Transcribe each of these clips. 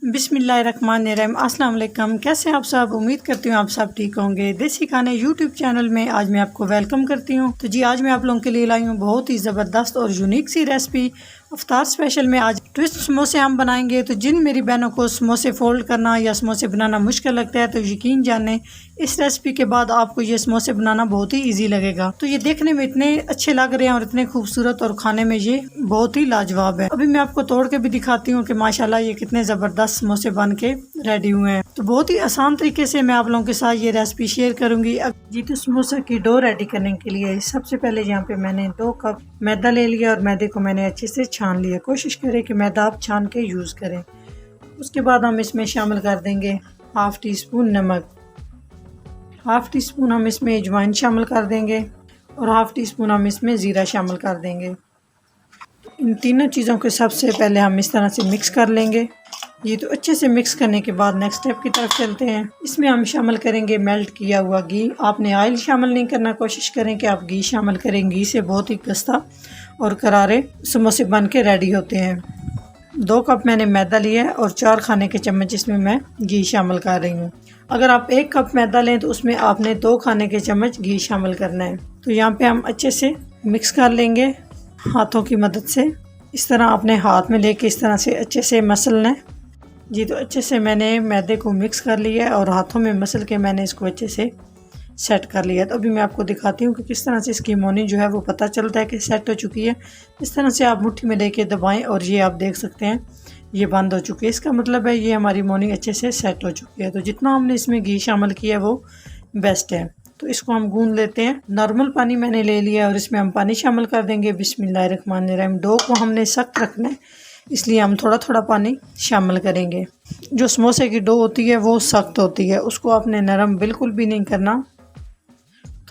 बिस्मिल्लाहिर्रहमानिर्रहीम। अस्सलाम वालेकुम। कैसे हैं आप सब? उम्मीद करती हूँ आप सब ठीक होंगे। देसी खाने यूट्यूब चैनल में आज मैं आपको वेलकम करती हूँ। तो जी आज मैं आप लोगों के लिए लाई हूँ बहुत ही ज़बरदस्त और यूनिक सी रेसिपी। अफ्तार स्पेशल में आज ट्विस्ट समोसे हम बनाएंगे। तो जिन मेरी बहनों को समोसे फोल्ड करना या समोसे बनाना मुश्किल लगता है तो यकीन जाने इस रेसिपी के बाद आपको ये समोसे बनाना बहुत ही ईजी लगेगा। तो ये देखने में इतने अच्छे लग रहे हैं और इतने खूबसूरत और खाने में ये बहुत ही लाजवाब है। अभी मैं आपको तोड़ के भी दिखाती हूँ कि माशाल्लाह ये कितने ज़बरदस्त समोसे बन के रेडी हुए हैं। तो बहुत ही आसान तरीके से मैं आप लोगों के साथ ये रेसिपी शेयर करूंगी। जी तो समोसा की डो रेडी करने के लिए सबसे पहले यहाँ पे मैंने 2 कप मैदा ले लिया और मैदे को मैंने अच्छे से छान लिया। कोशिश करें कि मैदा आप छान के यूज़ करें। उसके बाद हम इसमें शामिल कर देंगे हाफ टी स्पून नमक, हाफ टी स्पून हम इसमें अजवाइन शामिल कर देंगे और हाफ टी स्पून हम इसमें ज़ीरा शामिल कर देंगे। इन तीनों चीज़ों को सबसे पहले हम इस तरह से मिक्स कर लेंगे। ये तो अच्छे से मिक्स करने के बाद नेक्स्ट स्टेप की तरफ चलते हैं। इसमें हम शामिल करेंगे मेल्ट किया हुआ घी। आपने ऑयल शामिल नहीं करना, कोशिश करें कि आप घी शामिल करें। घी से बहुत ही खस्ता और करारे समोसे बन के रेडी होते हैं। 2 कप मैंने मैदा लिया है और 4 खाने के चम्मच इसमें मैं घी शामिल कर रही हूँ। अगर आप 1 कप मैदा लें तो उसमें आपने 2 खाने के चम्मच घी शामिल करना है। तो यहाँ पे हम अच्छे से मिक्स कर लेंगे हाथों की मदद से। इस तरह अपने हाथ में लेके इस तरह से अच्छे से मसलना है। जी तो अच्छे से मैंने मैदे को मिक्स कर लिया है और हाथों में मसल के मैंने इसको अच्छे से सेट कर लिया। तो अभी मैं आपको दिखाती हूँ कि किस तरह से इसकी मोनी जो है वो पता चलता है कि सेट हो चुकी है। इस तरह से आप मुट्ठी में लेके दबाएं और ये आप देख सकते हैं ये बंद हो चुकी है। इसका मतलब है ये हमारी मोनी अच्छे से सेट हो चुकी है। तो जितना हमने इसमें घी शामिल किया है वो बेस्ट है। तो इसको हम गूंद लेते हैं। नॉर्मल पानी मैंने ले लिया और इसमें हम पानी शामिल कर देंगे। बिस्मिल्लाहिर्रहमानिर्रहीम। डो को हमने सख्त रखना है इसलिए हम थोड़ा थोड़ा पानी शामिल करेंगे। जो समोसे की डो होती है वो सख्त होती है, उसको आपने नरम बिल्कुल भी नहीं करना।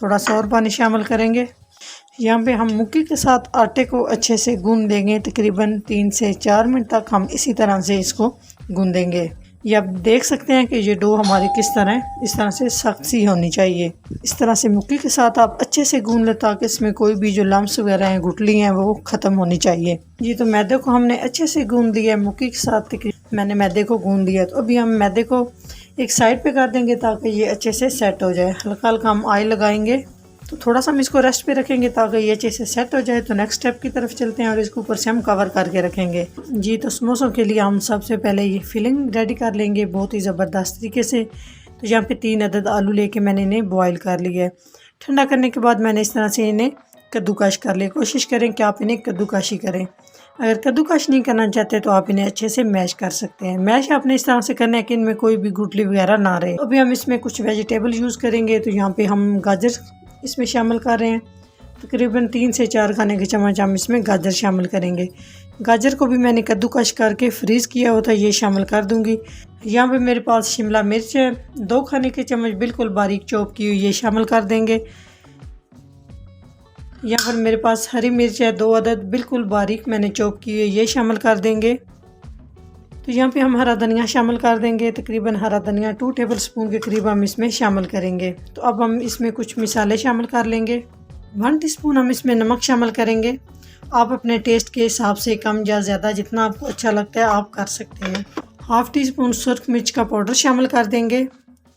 थोड़ा सा और पानी शामिल करेंगे। यहाँ पे हम मुक्की के साथ आटे को अच्छे से गूंद देंगे। तकरीबन 3 से 4 मिनट तक हम इसी तरह से इसको गूंदेंगे। ये आप देख सकते हैं कि ये डो हमारी किस तरह है, इस तरह से सख्त सी होनी चाहिए। इस तरह से मुक्की के साथ आप अच्छे से गूंद लें ताकि इसमें कोई भी जो लम्स वगैरह हैं, गुठली हैं, वो ख़त्म होनी चाहिए। ये तो मैदे को हमने अच्छे से गूंद दिया है। मुक्की के साथ मैंने मैदे को गूंद दिया। तो अभी हम मैदे को एक साइड पे कर देंगे ताकि ये अच्छे से सेट हो जाए। हल्का हल्का हम ऑयल लगाएंगे। तो थोड़ा सा हम इसको रेस्ट पे रखेंगे ताकि ये अच्छे से सेट हो जाए। तो नेक्स्ट स्टेप की तरफ चलते हैं और इसको ऊपर से हम कवर करके रखेंगे। जी तो समोसों के लिए हम सबसे पहले ये फिलिंग रेडी कर लेंगे बहुत ही ज़बरदस्त तरीके से। तो यहाँ पे 3 अदद आलू लेके मैंने इन्हें बॉयल कर लिया है। ठंडा करने के बाद मैंने इस तरह से इन्हें कद्दूकश कर लिया। कोशिश करें कि आप इन्हें कद्दूकशी करें। अगर कद्दूकश नहीं करना चाहते तो आप इन्हें अच्छे से मैश कर सकते हैं। मैश आपने इस तरह से करना है कि इनमें कोई भी गुठली वगैरह ना रहे। अभी हम इसमें कुछ वेजिटेबल यूज़ करेंगे। तो यहाँ पे हम गाजर इसमें शामिल कर रहे हैं। तकरीबन 3 से 4 खाने के चम्मच हम इसमें गाजर शामिल करेंगे। गाजर को भी मैंने कद्दूकश करके फ्रीज़ किया होता है, ये शामिल कर दूंगी। यहाँ पे मेरे पास शिमला मिर्च है 2 खाने के चम्मच बिल्कुल बारीक चॉप की हुई, ये शामिल कर देंगे। यहाँ पर मेरे पास हरी मिर्च है 2 अदद बिल्कुल बारीक मैंने चॉप की हुई, ये शामिल कर देंगे। तो यहाँ पे हम हरा धनिया शामिल कर देंगे। तकरीबन हरा धनिया 2 टेबलस्पून के करीब हम इसमें शामिल करेंगे। तो अब हम इसमें कुछ मिसाले शामिल कर लेंगे। 1 टीस्पून हम इसमें नमक शामिल करेंगे। आप अपने टेस्ट के हिसाब से कम या ज़्यादा जितना आपको अच्छा लगता है आप कर सकते हैं। हाफ टी स्पून सुर्ख मिर्च का पाउडर शामिल कर देंगे।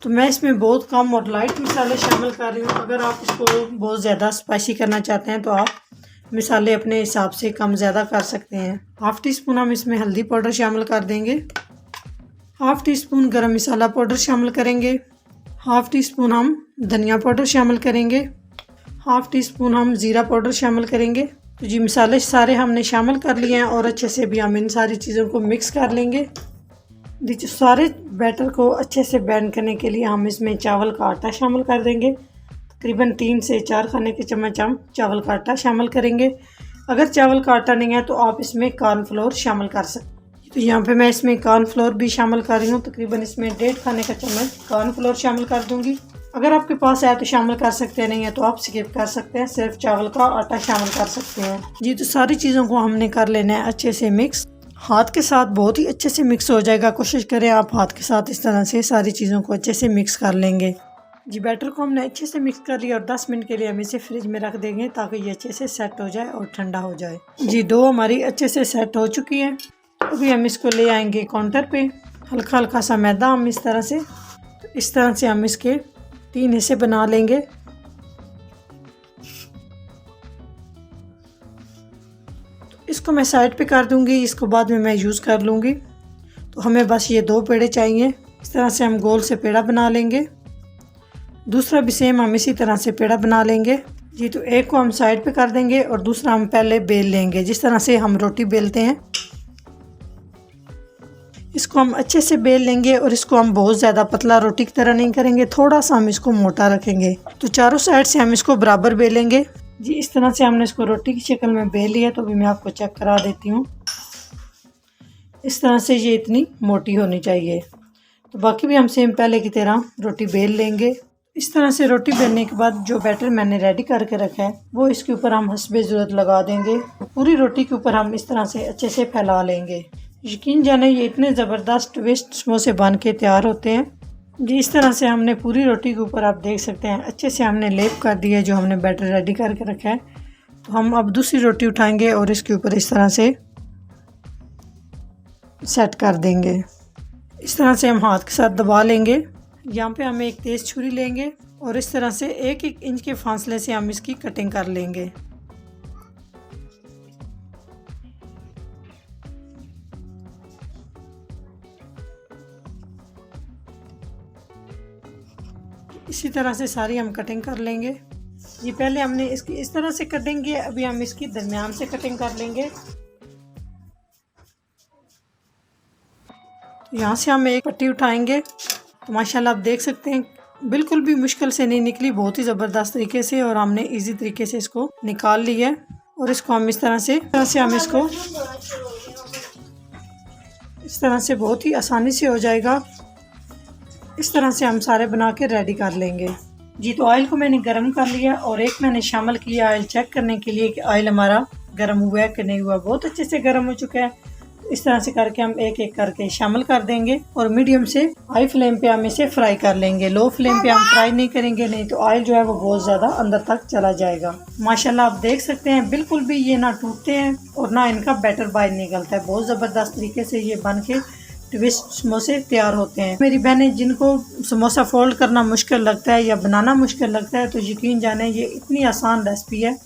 तो मैं इसमें बहुत कम और लाइट मिसाले शामिल कर रही हूँ। अगर आप इसको बहुत ज़्यादा स्पाइसी करना चाहते हैं तो आप मिसाले अपने हिसाब से कम ज़्यादा कर सकते हैं। हाफ टी स्पून हम इसमें हल्दी पाउडर शामिल कर देंगे। हाफ टी स्पून गरम मसाला पाउडर शामिल करेंगे। हाफ टी स्पून हम धनिया पाउडर शामिल करेंगे। हाफ टी स्पून हम ज़ीरा पाउडर शामिल करेंगे। तो जी मसाले सारे हमने शामिल कर लिए हैं और अच्छे से भी हम इन सारी चीज़ों को मिक्स कर लेंगे। सारे बैटर को अच्छे से बैंड करने के लिए हम इसमें चावल का आटा शामिल कर देंगे। तकरीबन 3 से 4 खाने के चम्मच हम चावल का आटा शामिल करेंगे। अगर चावल का आटा नहीं है तो आप इसमें कॉर्नफ्लोर शामिल कर सकते हैं। तो यहाँ पे मैं इसमें कॉर्नफ्लोर भी शामिल कर रही हूँ। तकरीबन इसमें 1.5 खाने का चम्मच कॉर्नफ्लोर शामिल कर दूँगी। अगर आपके पास है तो शामिल कर सकते हैं, नहीं है तो आप स्किप कर सकते हैं, सिर्फ चावल का आटा शामिल कर सकते हैं। जी तो सारी चीज़ों को हमने कर लेना है अच्छे से मिक्स। हाथ के साथ बहुत ही अच्छे से मिक्स हो जाएगा। कोशिश करें आप हाथ के साथ इस तरह से सारी चीज़ों को अच्छे से मिक्स कर लेंगे। जी बैटर को हमने अच्छे से मिक्स कर लिया और 10 मिनट के लिए हम इसे फ्रिज में रख देंगे ताकि ये अच्छे से सेट हो जाए और ठंडा हो जाए। जी डो हमारी अच्छे से सेट हो चुकी है। अभी हम इसको ले आएंगे काउंटर पे। हल्का हल्का सा मैदा हम इस तरह से हम इसके 3 हिस्से बना लेंगे। इसको मैं साइड पे कर दूंगी, इसको बाद में मैं यूज़ कर लूँगी। तो हमें बस ये 2 पेड़े चाहिए। इस तरह से हम गोल से पेड़ा बना लेंगे। दूसरा भी सेम हम इसी तरह से पेड़ा बना लेंगे जी। तो एक को हम साइड पे कर देंगे और दूसरा हम पहले बेल लेंगे, जिस तरह से हम रोटी बेलते हैं। इसको हम अच्छे से बेल लेंगे और इसको हम बहुत ज़्यादा पतला रोटी की तरह नहीं करेंगे, थोड़ा सा हम इसको मोटा रखेंगे। तो चारों साइड से हम इसको बराबर बेलेंगे जी। इस तरह से हमने इसको रोटी की शक्ल में बेल लिया। तो अभी मैं आपको चेक करा देती हूँ। इस तरह से ये इतनी मोटी होनी चाहिए। तो बाकी भी हम सेम पहले की तरह रोटी बेल लेंगे। इस तरह से रोटी बेलने के बाद जो बैटर मैंने रेडी करके रखा है वो इसके ऊपर हम हस्बे ज़रूरत लगा देंगे। पूरी रोटी के ऊपर हम इस तरह से अच्छे से फैला लेंगे। यकीन जाने ये इतने ज़बरदस्त ट्विस्ट समोसे बन के तैयार होते हैं जी। इस तरह से हमने पूरी रोटी के ऊपर, आप देख सकते हैं, अच्छे से हमने लेप कर दिया जो हमने बैटर रेडी करके रखा है। तो हम अब दूसरी रोटी उठाएंगे और इसके ऊपर इस तरह से सेट कर देंगे। इस तरह से हम हाथ के साथ दबा लेंगे। यहाँ पे हम एक तेज़ छुरी लेंगे और इस तरह से 1-1 इंच के फासले से हम इसकी कटिंग कर लेंगे। इसी तरह से सारी हम कटिंग कर लेंगे जी। पहले हमने इसकी इस तरह से कटेंगे, अभी हम इसकी दरमियान से कटिंग कर लेंगे। यहाँ से हम एक पट्टी उठाएंगे। तो माशाल्लाह आप देख सकते हैं बिल्कुल भी मुश्किल से नहीं निकली, बहुत ही ज़बरदस्त तरीके से, और हमने इजी तरीके से इसको निकाल लिया है। और इसको हम इस तरह से हम इसको इस तरह से बहुत ही आसानी से हो जाएगा। इस तरह से हम सारे बना के रेडी कर लेंगे जी। तो ऑयल को मैंने गर्म कर लिया और एक मैंने शामिल किया ऑयल चेक करने के लिए कि ऑयल हमारा गर्म हुआ है कि नहीं हुआ। बहुत अच्छे से गर्म हो चुका है। इस तरह से करके हम एक एक करके शामिल कर देंगे और मीडियम से हाई फ्लेम पे हम इसे फ्राई कर लेंगे। लो फ्लेम पे हम फ्राई नहीं करेंगे, नहीं तो ऑयल जो है वो बहुत ज़्यादा अंदर तक चला जाएगा। माशाल्लाह आप देख सकते हैं बिल्कुल भी ये ना टूटते हैं और ना इनका बैटर बाहर निकलता है। बहुत ज़बरदस्त तरीके से ये बन के ट्विस्ट समोसे तैयार होते हैं। मेरी बहनें जिनको समोसा फोल्ड करना मुश्किल लगता है या बनाना मुश्किल लगता है, तो यकीन जाने ये इतनी आसान रेसिपी है।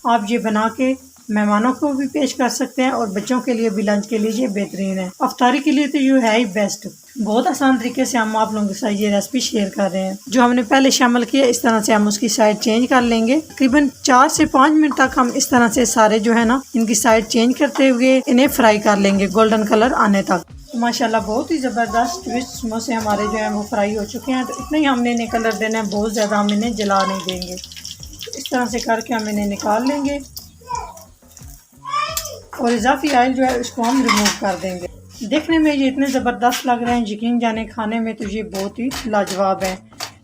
आप ये बना के मेहमानों को भी पेश कर सकते हैं और बच्चों के लिए भी लंच के लिए ये बेहतरीन है। अफ्तारी के लिए तो ये है ही बेस्ट। बहुत आसान तरीके से हम आप लोगों के साथ ये रेसिपी शेयर कर रहे हैं। जो हमने पहले शामिल किया, इस तरह से हम उसकी साइड चेंज कर लेंगे। तकरीबन 4 से 5 मिनट तक हम इस तरह से सारे जो है ना इनकी साइड चेंज करते हुए इन्हें फ्राई कर लेंगे गोल्डन कलर आने तक। माशाल्लाह बहुत ही ज़बरदस्त ट्विस्ट समोसे हमारे जो है वो फ्राई हो चुके हैं। तो इतना ही हमने इन्हें कलर देना है, बहुत ज़्यादा हम इन्हें जला नहीं देंगे। इस तरह से करके हम इन्हें निकाल लेंगे और इजाफी ऑयल जो है उसको हम रिमूव कर देंगे। देखने में ये इतने ज़बरदस्त लग रहे हैं, यकीन जाने खाने में तो ये बहुत ही लाजवाब है।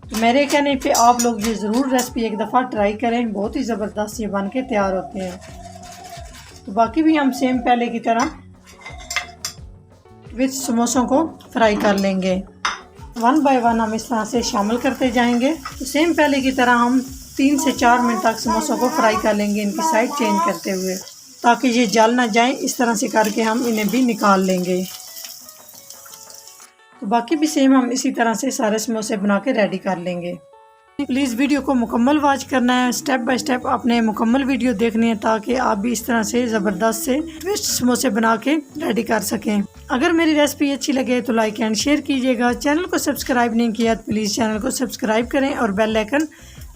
तो मेरे कहने पे आप लोग ये ज़रूर रेसिपी एक दफ़ा ट्राई करें, बहुत ही ज़बरदस्त ये बन के तैयार होते हैं। तो बाकी भी हम सेम पहले की तरह विथ समोसों को फ्राई कर लेंगे। 1 बाय 1 हम इस तरह से शामिल करते जाएंगे। तो सेम पहले की तरह हम 3 से 4 मिनट तक समोसों को फ्राई कर लेंगे, इनकी साइड चेंज करते हुए, ताकि ये जल ना जाए। इस तरह से करके हम इन्हें भी निकाल लेंगे। तो बाकी भी सेम हम इसी तरह से सारे समोसे बना के रेडी कर लेंगे। प्लीज़ वीडियो को मुकम्मल वॉच करना है, स्टेप बाय स्टेप आपने मुकम्मल वीडियो देखनी है, ताकि आप भी इस तरह से ज़बरदस्त से ट्विस्ट समोसे बना के रेडी कर सकें। अगर मेरी रेसिपी अच्छी लगे तो लाइक एंड शेयर कीजिएगा। चैनल को सब्सक्राइब नहीं किया तो प्लीज़ चैनल को सब्सक्राइब करें और बेल आइकन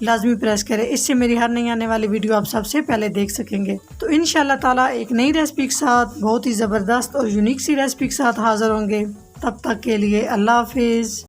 लाजमी प्रेस करें। इससे मेरी हर नई आने वाली वीडियो आप सबसे पहले देख सकेंगे। तो इंशाल्लाह ताला एक नई रेसिपी के साथ, बहुत ही ज़बरदस्त और यूनिक सी रेसिपी के साथ हाज़िर होंगे। तब तक के लिए अल्लाह हाफिज़।